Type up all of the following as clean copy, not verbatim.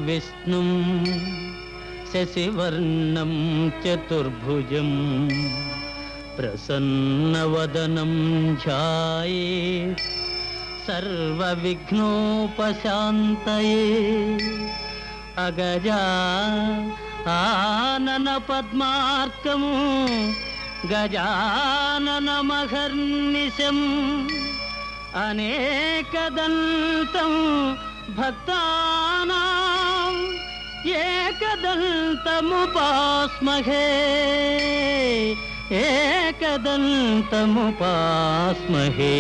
विष्णुं शशिवर्णं चतुर्भुजं प्रसन्नवदनं ध्यायेत् सर्वविघ्नोपशान्तये अगजा आनन पद्मार्कं गजाननमहर्निशम् अनेकदन्तं भक्तानां एकदन्तमुपास्महे एकदन्तमुपास्महे।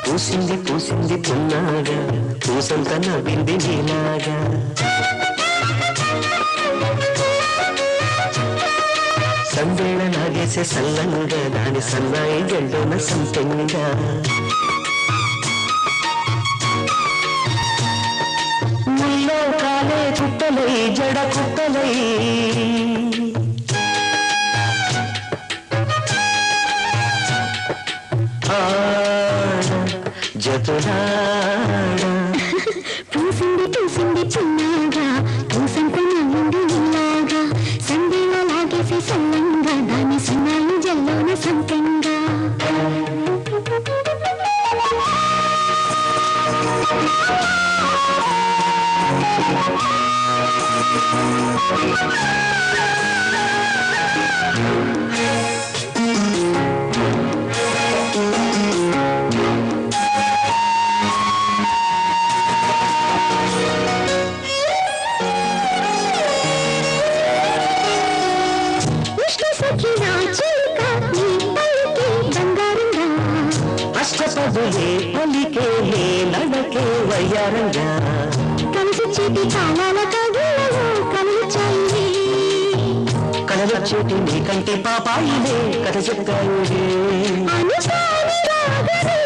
పూసింది పూసింది పున్నాగా పూసంత నవ్వింది నీలాగా సందేళ నాగేసే సల్లంగా దాని సన్నాయి గెళ్ళున సంపెంగా ముల్లో కాలే కుట్టలై జడ కుట్టలై జతులాడా పూసింది పూసింది చిన్నగా పూసంత నవ్వింది నీలాగా సందేళ లాగేసే సల్లంగా దాని సన్నాయి జల్లోన సంపెంగా అష్టపదులే పలికే నడకే వయ్యారంగా కలిసి చేతి తాళాల కగిళ్ళలో కలిచాయి కలవచ్చేటి నీ కంటి పాపాయిలే కథ చెప్తాయి అనుసారి రాగలే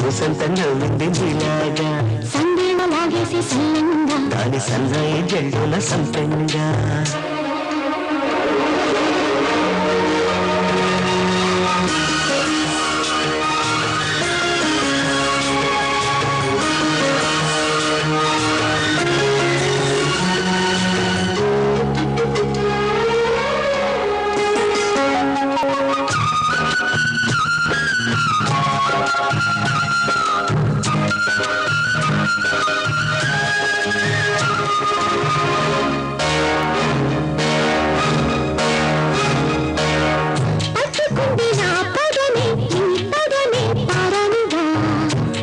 ఊసంత నవ్వింది నీలాగా సందేమ లాగేసి సల్లంగా దాని సన్నాయి జల్లుల సంపెంగా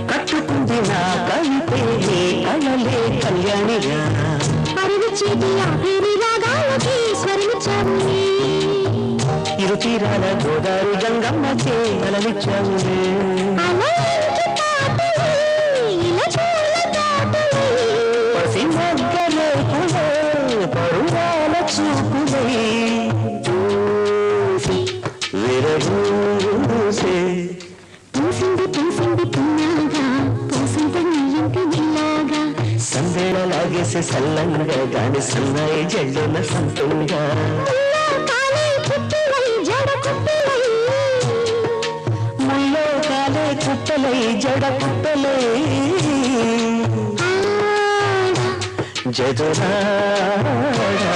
కట్టుకుంది నా కవితే అలలే కళ్యాణిగా పరివిచ్చేటి ఆ పేరి రాగాలకి స్వరమిచ్చావు ఇరు తీరాల గోదావరి గంగమ్మకే అలనిచ్చావులే పసి మొగ్గలే పులే పరువాల చూపులై విరబూసే పూసింది పూసింది పున్నాగా పూసింది నీయంటి నీలాగా సందేళ లాగేసే సల్లంగా గాని సన్నాయి జల్లుల సంతంగా కాలే కుప్పిలై జడ కుప్పిలై ముల్లో కాలే కుట్టలై జడ కుట్టలై జదురాడా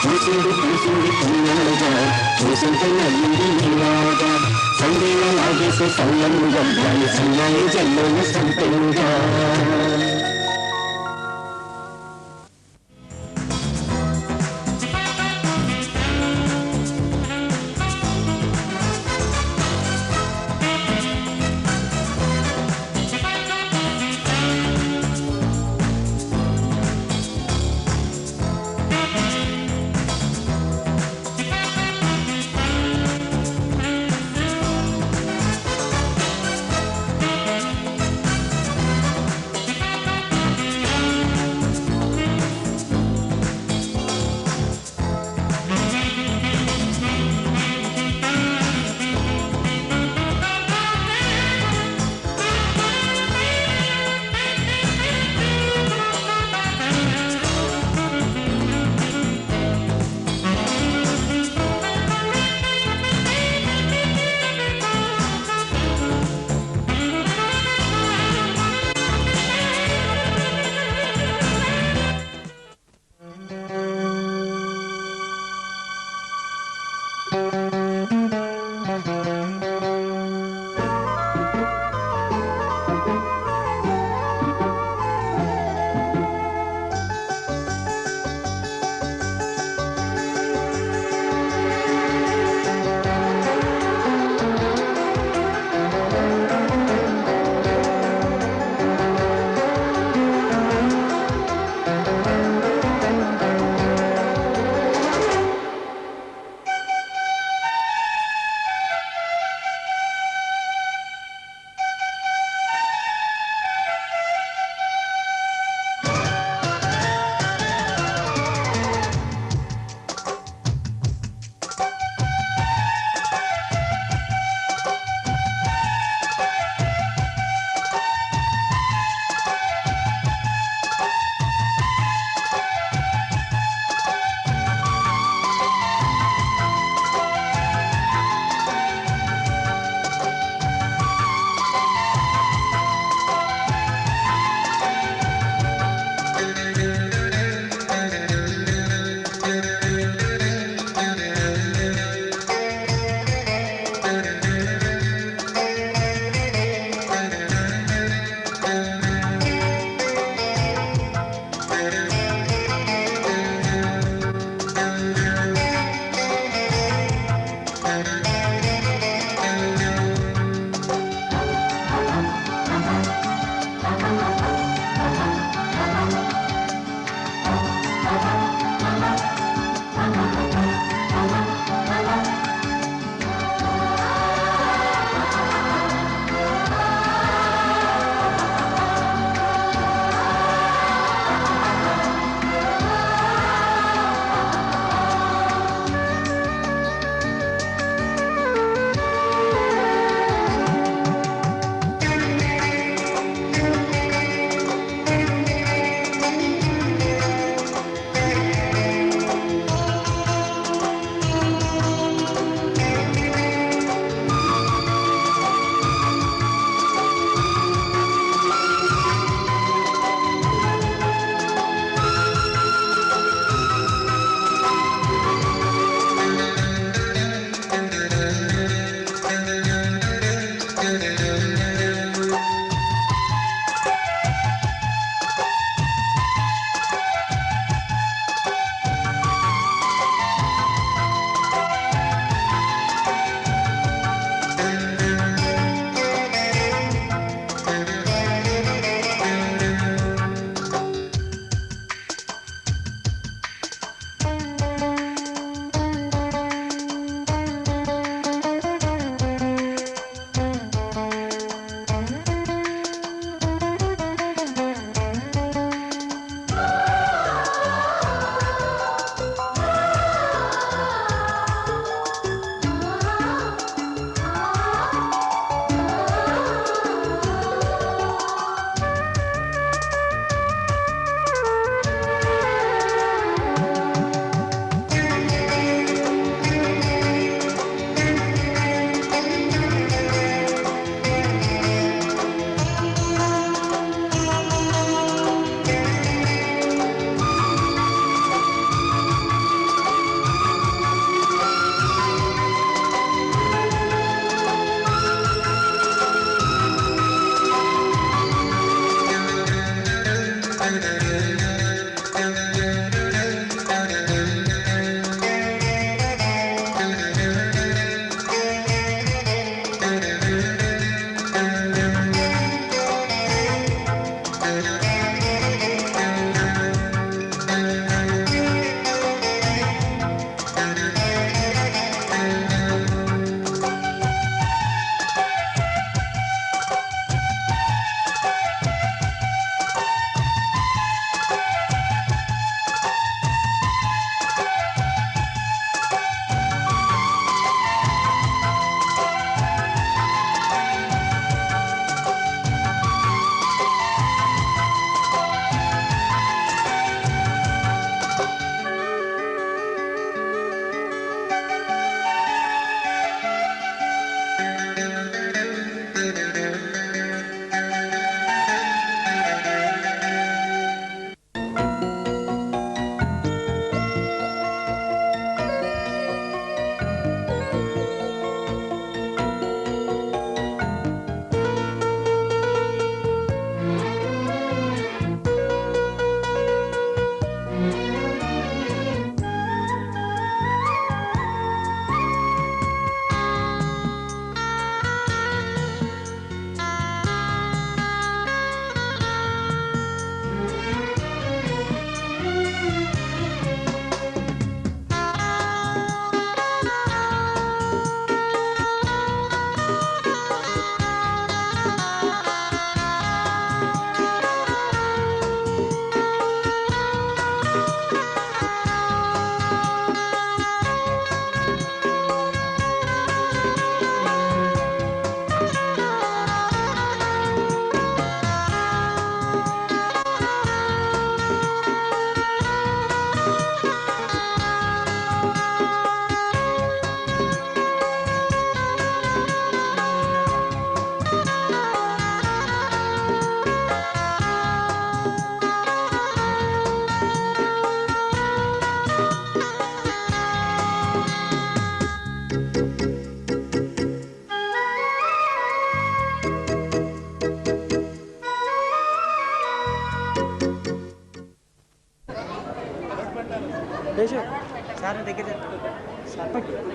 పూసింది పూసింది పున్నాగా పూసింది నవ్వింది నీలాగా సందేళ లాగేసే సల్లంగా గాని సన్నాయి జల్లుల సంతంగా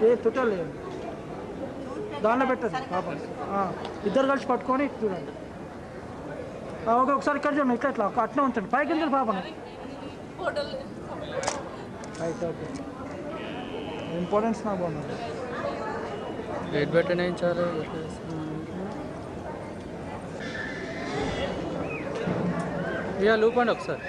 ఏ తుట్టలే దానిలో పెట్టండి పాపం ఇద్దరు కలిసి పట్టుకొని చూడండి ఓకే ఒకసారి ఇక్కడ చూడండి ఇట్లా ఇట్లా అట్లా ఉంచండి పైకి ఎందుకు పాపం రైట్ ఓకే ఇంపార్టెన్స్ నా బాగుంది వెయిట్ పెట్టనే ఇచ్చారు ఇక లూపండి ఒకసారి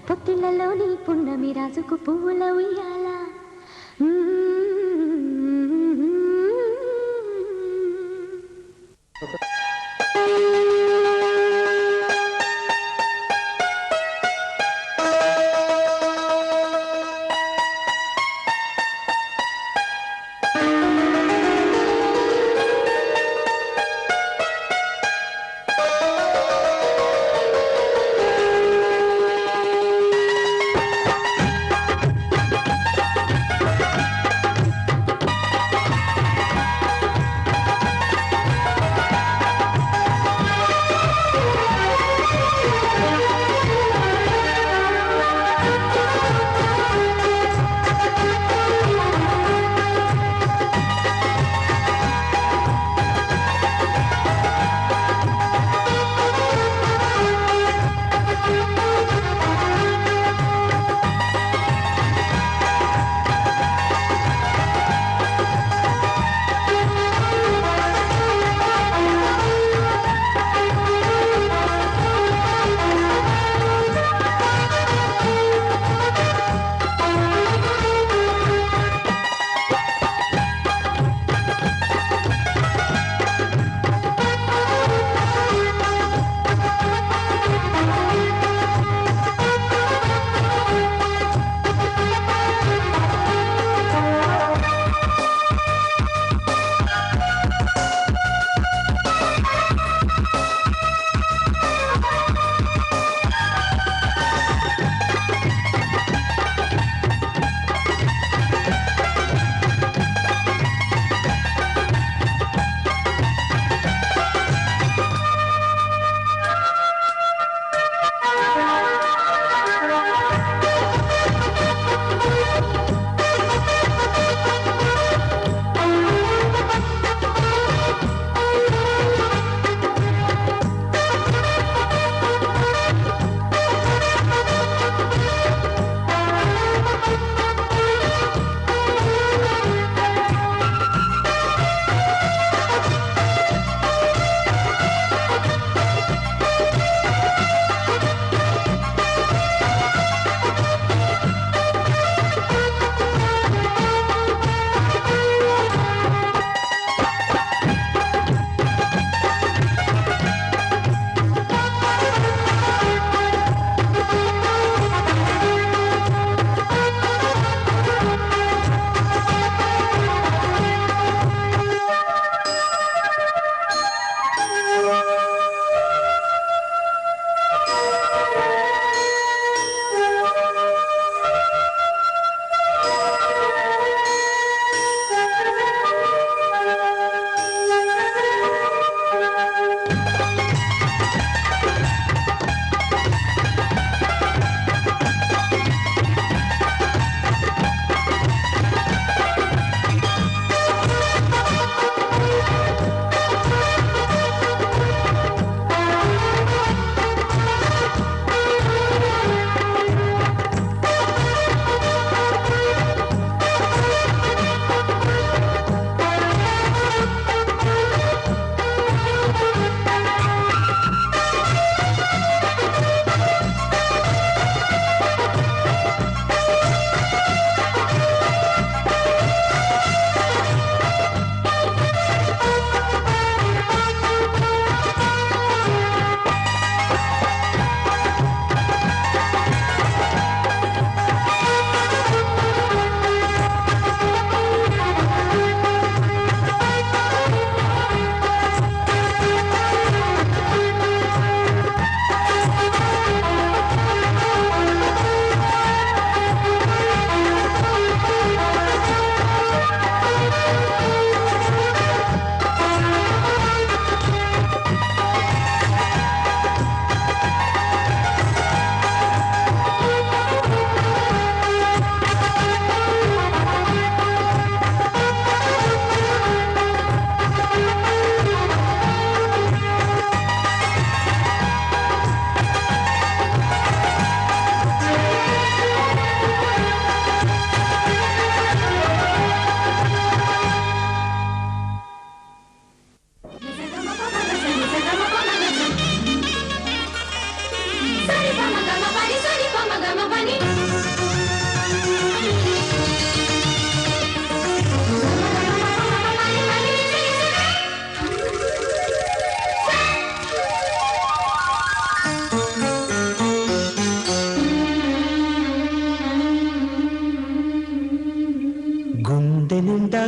పొత్తిళ్ళలోని పున్నమి రాజుకు పువ్వుల ఉయ్యాల.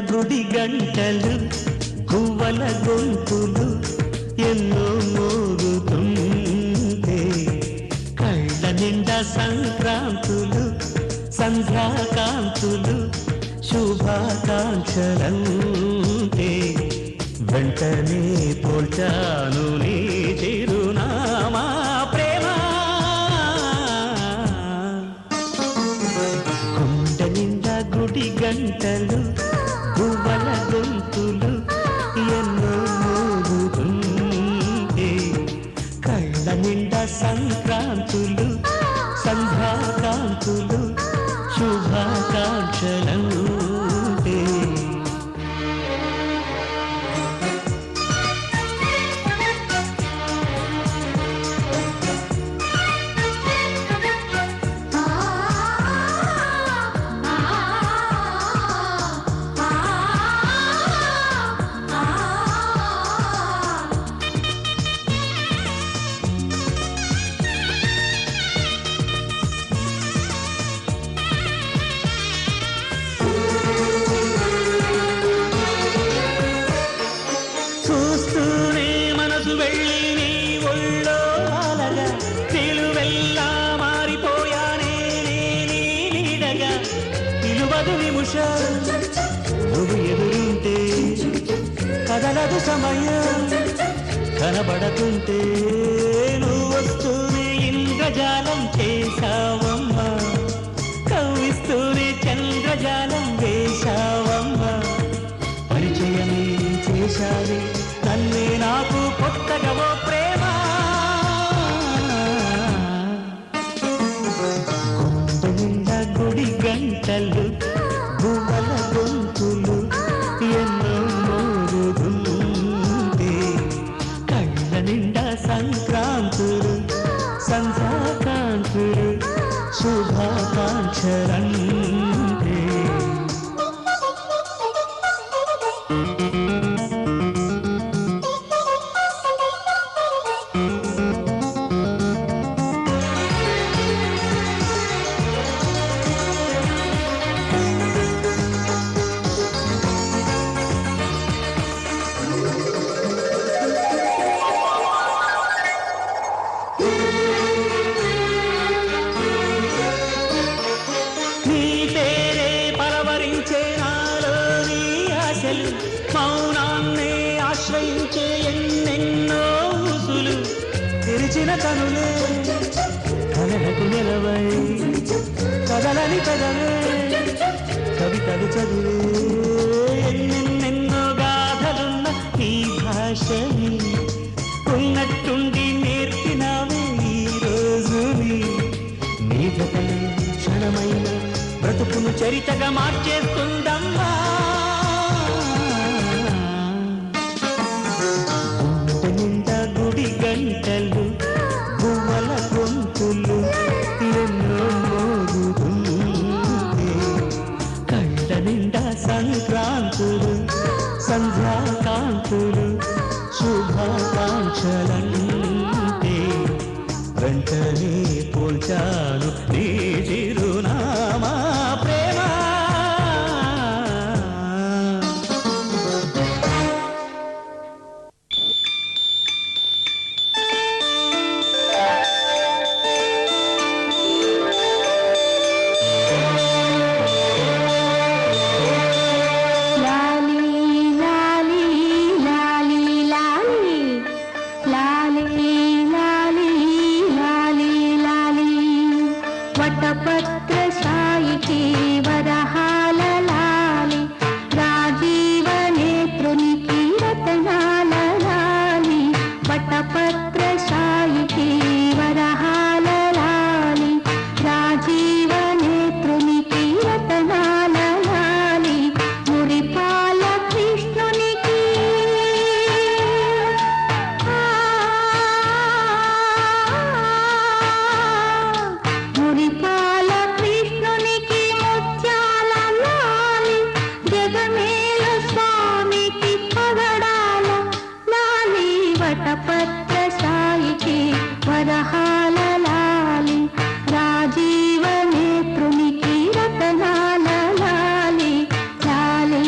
గుడి గంటలు గువ్వల గొంతులు ఎన్నో మోగుతుంటే కళ్ళ నిండా సంక్రాంతులు సంధ్యాకాంతులు శుభాకాంక్షలంటే వెంటనే పోల్చాను నీ చిరునామా ప్రేమ కొండ నిండా గుడి గంటలు గువ్వల గొంతులు ఎన్నో మోగుతుంటే కళ్ళ నిండా సంక్రాంతులు సంధ్యాకాంతులు శుభాకాంక్షలంటే నువ్వు ఎదురుంటే కదలదు సమయం కనబడకుంటే నువ్వు వస్తూనే ఇంద్రజాలం చేశావమ్మా కవ్విస్తూనే చంద్రజాలం వేశావమ్మా పరిచయమే చేశావే నన్నే నాకు కొత్తగా ఓ ప్రేమ కొండ నిండా గుడి గంటలు గువ్వల గొంతులు ఎన్నో మోగుతుంటే కళ్ళ నిండా సంక్రాంతులు సంధ్యాకాంతులు శుభాకాంక్షలంటే మౌనాన్నే ఆశ్రయించే ఎన్నెన్నో ఊసులు తెరిచిన కనులే కలలకు నిలవై కదలని కదలే కవితలు చదివే ఎన్నెన్నెన్నో గాథలున్న ఈ భాషని ఉన్నట్టుండి నేర్పినావే ఈ రోజుని నీ జతలే క్షణమైన బ్రతుకును చరితగా మార్చేస్తుందమ్మా గుడి గంటలు గువ్వల గొంతులు ఎన్నో మోగుతుంటే కళ్ళ నిండా సంక్రాంతులు సంధ్యాకాంతులు శుభాకాంక్షలంటే వెంటనే పోల్చాను నీ చిరునామా ప్రేమ రాజీవ నేత్రునికి రతనాల లాలి లాలి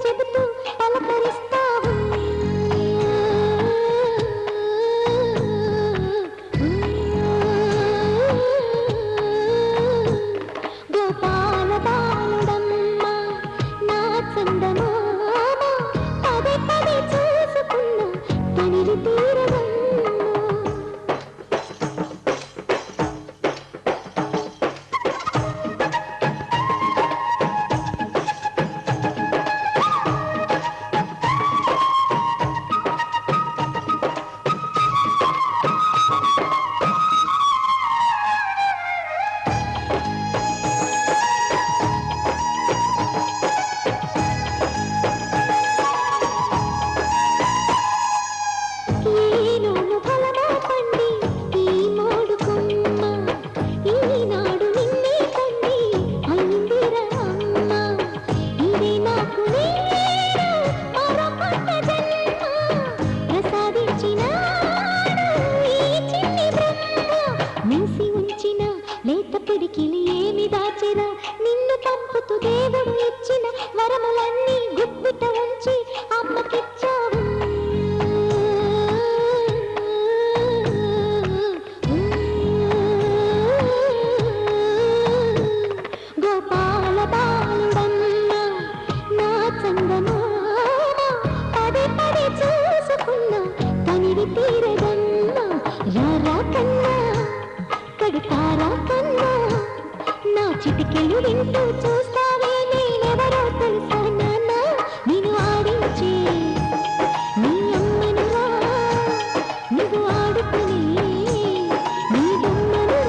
చెబుతూ పలకరిస్తావు గోపాల బాలుడమ్మ నా చందమామ పదే పదే చూసుకున్న తనివి తీరదమ్మ ఏనోను ఫలమో పండి ఈ మోడు కొమ్మ ఈనాడు నిన్నే కండి అయిందిరా అమ్మ ఇదే నాకు నేను మరొకొత్త జన్మ ప్రసాదించినాడు ఈ చిన్ని బ్రహ్మ మెసి ఉంచిన లేత పిడికిలి ఏమి దాచిన నిన్ను పంపుతూ దేవుడు ఇచ్చిన వరములన్నీ గుప్పిట ఉంచి అమ్మకిచ్చావు గోపాల బాలుడమ్మ నా చందమామ పదే పదే చూసుకున్న తనివి తీరదమ్మ రారా కన్నా కడతారా కన్నా నా చిటికెలు వింటూ చూస్తావే నేనెవరో తెలుసా నాన్న నేను ఆడించే నీ అమ్మనురా నువ్వు ఆడుకునే నీ బొమ్మనురా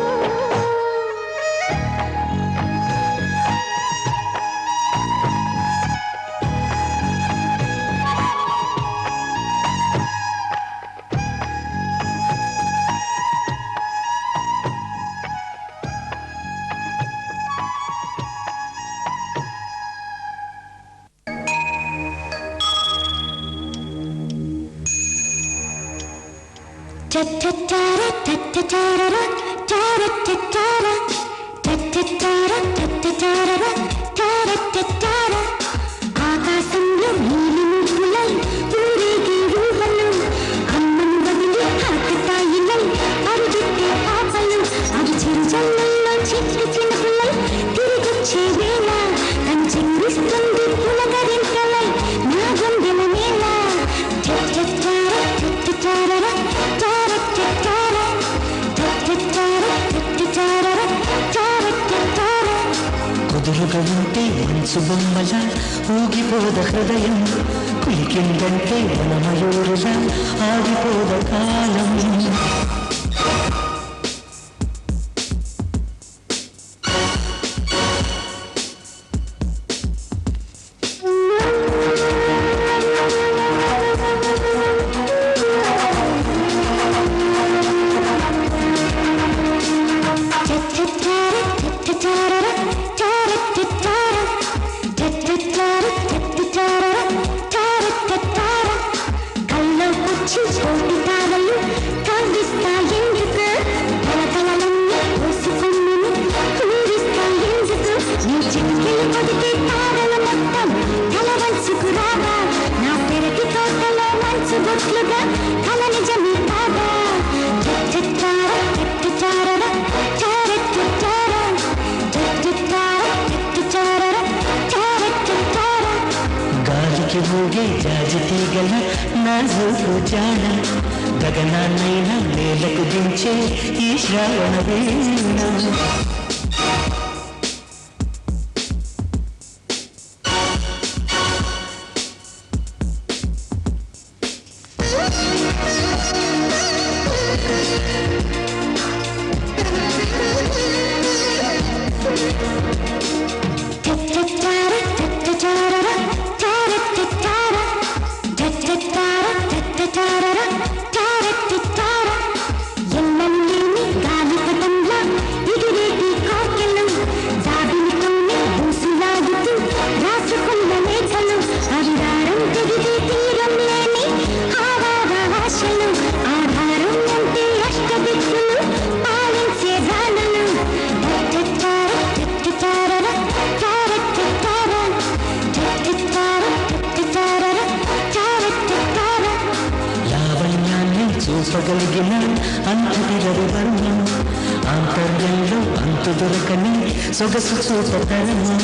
ఆకాశంలో నీలి ముగ్గులై ఊరేగే ఊహలు అమ్మను వదిలి హాకతాయిలై అరుగెత్తే పాపలు అవి చిరుజల్లుల్లో చిట్టి చినుకులై తిరిగొచ్చే వేళ తను చిందిస్తుంది పులకరింతలై నా గుండెల నేల కుదురుగా ఉంటే మనసు బొమ్మల ఊగిపోద హృదయం కులికిందంటే మన మయూరుల ఆగిపోద కాలం గాలికి ఊగే జాజి తీగల నాజూకు జాడ గగనాన్నైనా నేలకు దించే ఈ శ్రావణ వీణ ఎన్నెల్లేని గాలి పటంలా ఎగిరేటి చూపగలిగిన అంతటి రవివర్ణం ఆంతర్యంలో అంతు దొరకని సొగసు చూపతరము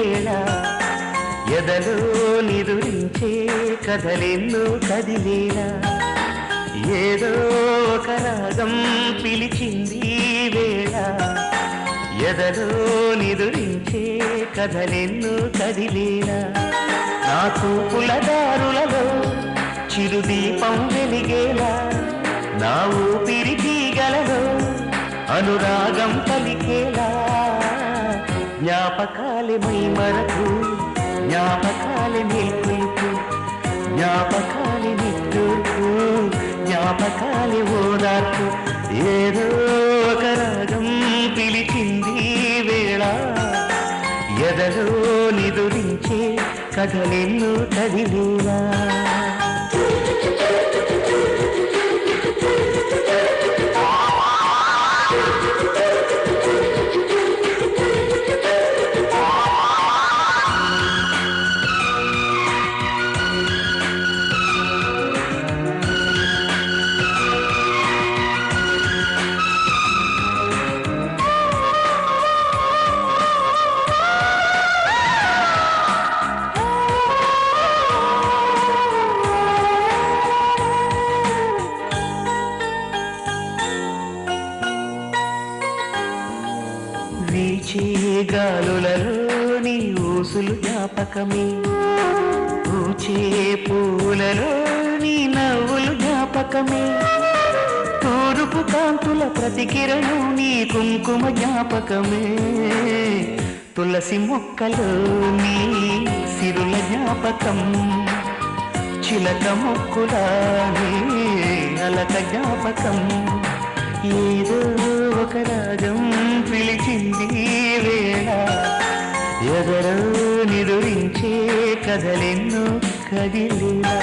వేళ ఎదలో నిదురించే కథలెన్నో కదిలేలా ఏదో ఒక రాగం పిలిచింది వేళ ఎదలో నిదురించే కథలెన్నో కదిలేలా నా చూపుల దారులలో చిరుదీపం వెలిగేలా నా ఊపిరి తీగలలో అనురాగం పలికేలా జ్ఞాపకాలే మై మరకు జ్ఞాపకాలే మేల్కొలుపు జ్ఞాపకాలే నిట్టూర్పు జ్ఞాపకాలే ఓదార్పు ఏదో ఒక రాగం పిలిచింది వేళ ఎదలో నిదురించే కథలెన్నో కదిలేలా వీచే గాలులలోని ఊసులు జ్ఞాపకమే పూచే పూలలోని నవ్వులు జ్ఞాపకమే తూరుపు కాంతుల ప్రతికిరణం నీ కుంకుమ జ్ఞాపకమే తులసి మొక్కలోని సిరుల జ్ఞాపకం చిలక మొక్కులాని అలక జ్ఞాపకం ఏదో ఒక రాగం పిలిచింది వేళ ఎదరో నిదురించే కథలెన్నో కదిలేలా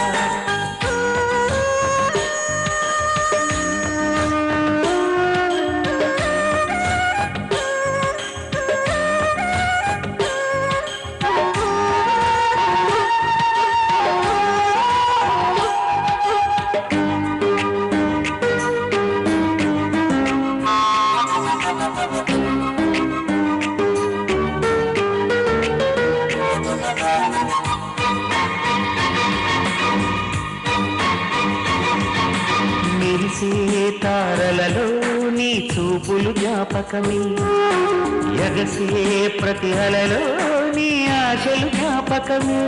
తారలలో నీ చూపులు జ్ఞాపకమే ఎగసే ప్రతి అలలో నీ ఆశలు జ్ఞాపకమే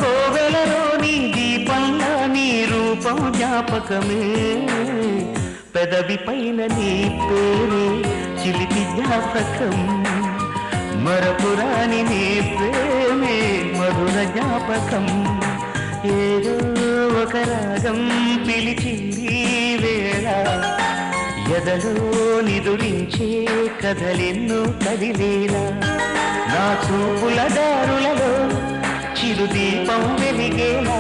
కోవెలలో నీ దీపంలో నీ రూపం జ్ఞాపకమే పెదవి పైన నీ పేరే చిలిపి జ్ఞాపకం మరపురాని నీ ప్రేమే మధుర జ్ఞాపకం ఏదో ఒక రాగం పిలిచింది వేళ ఎదలో నిదురించే కథలెన్నో కదిలేలా నా చూపుల దారులలో చిరుదీపం వెలిగేలా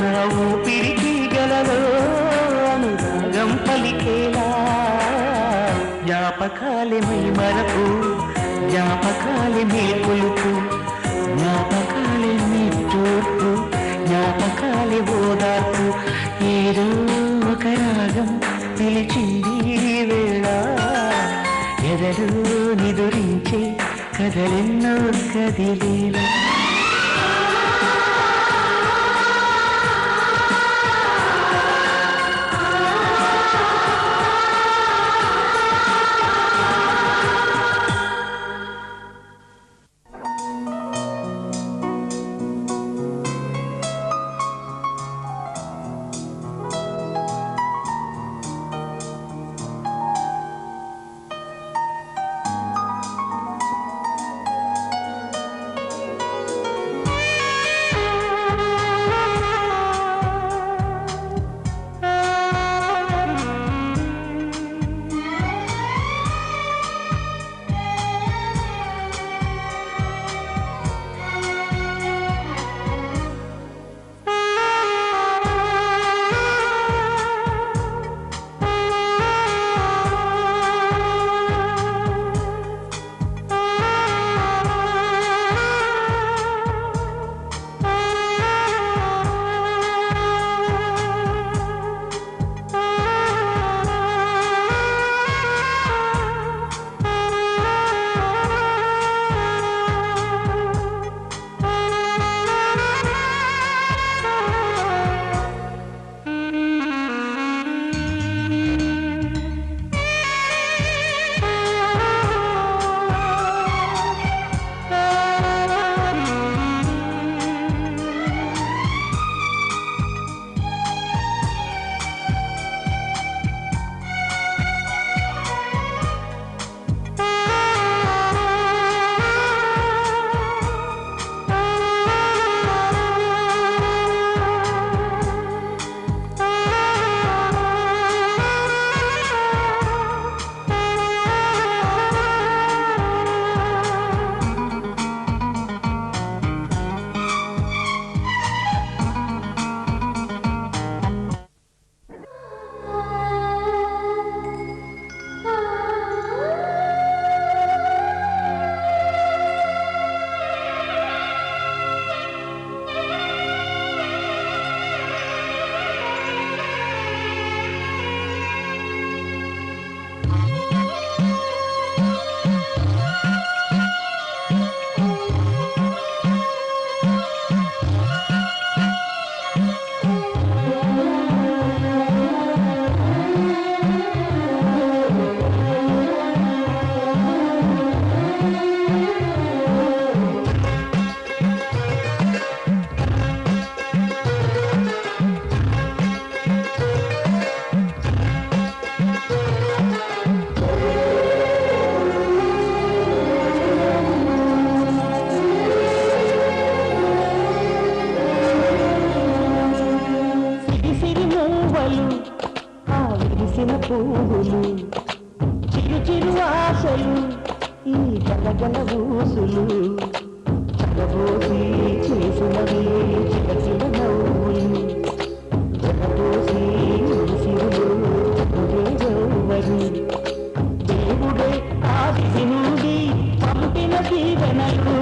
నా ఊపిరి తీగలలో అనురాగం పలికేలా జ్ఞాపకాలే మై మరకు జ్ఞాపకాలే మేల్కొలుపు జ్ఞాపకాలే నిట్టూర్పు జ్ఞాపకాలే ఓదార్పు ఏదో ఒక రాగం పిలిచింది వేళ ఎదలో నిదురించే కథలెన్నో కదిలేలా చదవోసి చేసినవి చిలకిల నవ్వులు జగపోసి సిరులు జౌవరు దేవుడే ఆది నుండి పంపిన దీవెనలు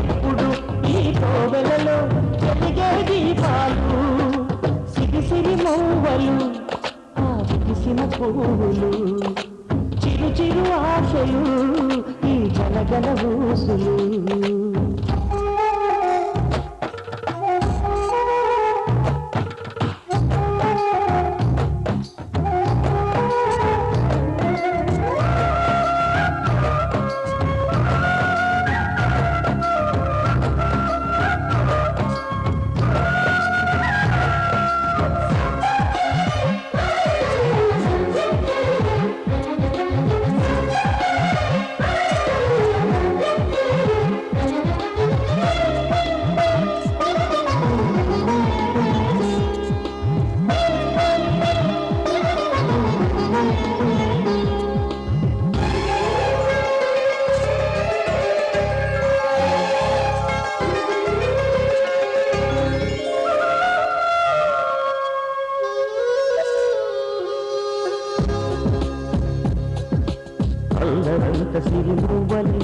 ఇప్పుడు ఈ కోవెలలో వెలిగే దీపాలు సిరి మౌవలు ఆ విరిసిన పువ్వులు చిరు చిరు ఆశలు ఈ జనగల ఊసులు అల్లరంత సిరిమువ్వలి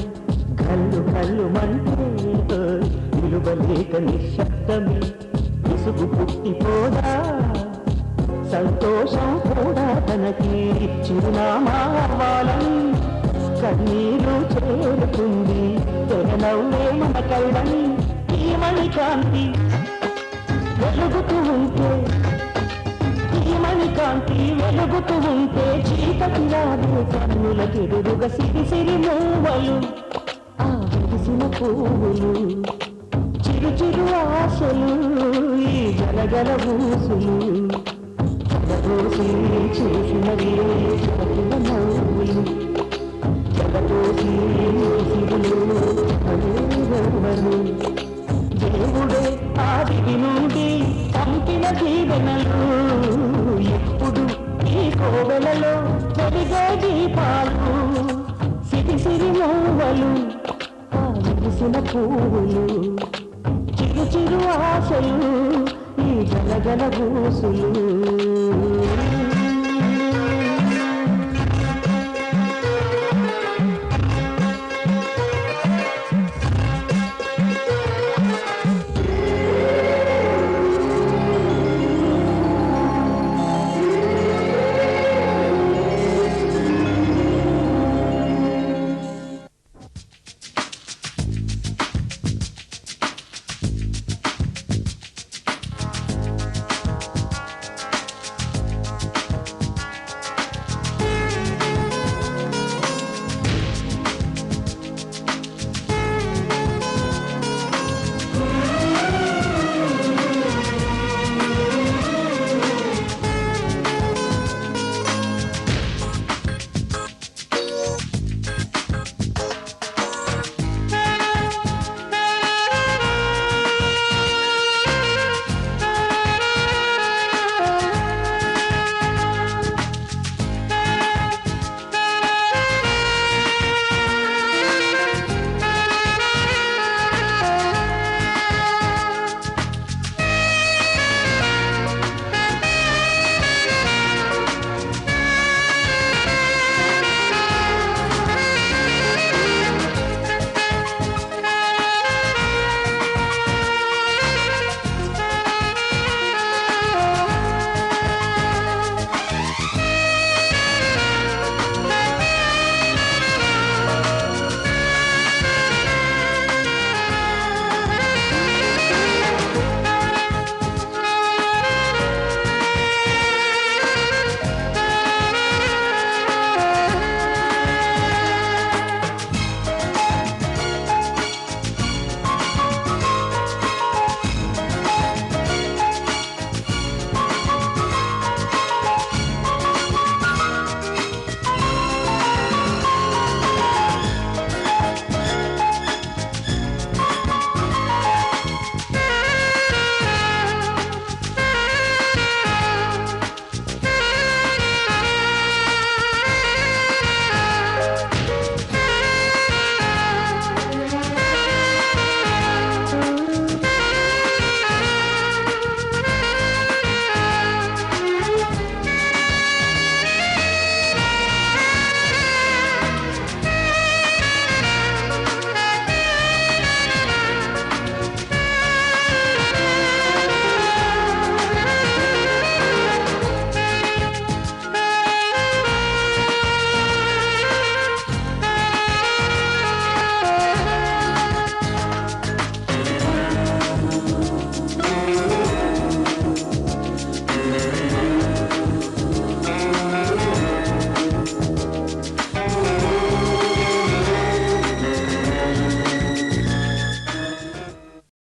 కళ్ళు కళ్ళు మంటే నిలువలేక నిశ్శబ్దమే విసుగు పుట్టిపోదా సంతోషం కూడా తనకి చిరునామా అవ్వాలని కన్నీరు చేరుతుంది తెరనవ్వే మన కళ్ళని ఈ మణికాంతి వెలుగుతూ ఉంటే ఈ మణికాంతి వెలుగుతూ ఉంటే చీకటి రాదు కన్నులకెదురుగా సిరి సిరి మూవలు ఆ విరిసిన పువ్వులు చిరు చిరు ఆశలు ఈ గలగల ఊసులు జగపోసి చేసినవి చిలకిల నవ్వులు జగపోసి సిరులు అదేవరు దేవుడే ఆది నుండి పంపిన దీవెనలు ఎప్పుడు ఈ కోవెలలో వెలిగే దీపాలు సిరి సిరి మూవలు ఆ విరిసిన పువ్వులు చిరు చిరు ఆశలు ఈ గలగల ఊసులు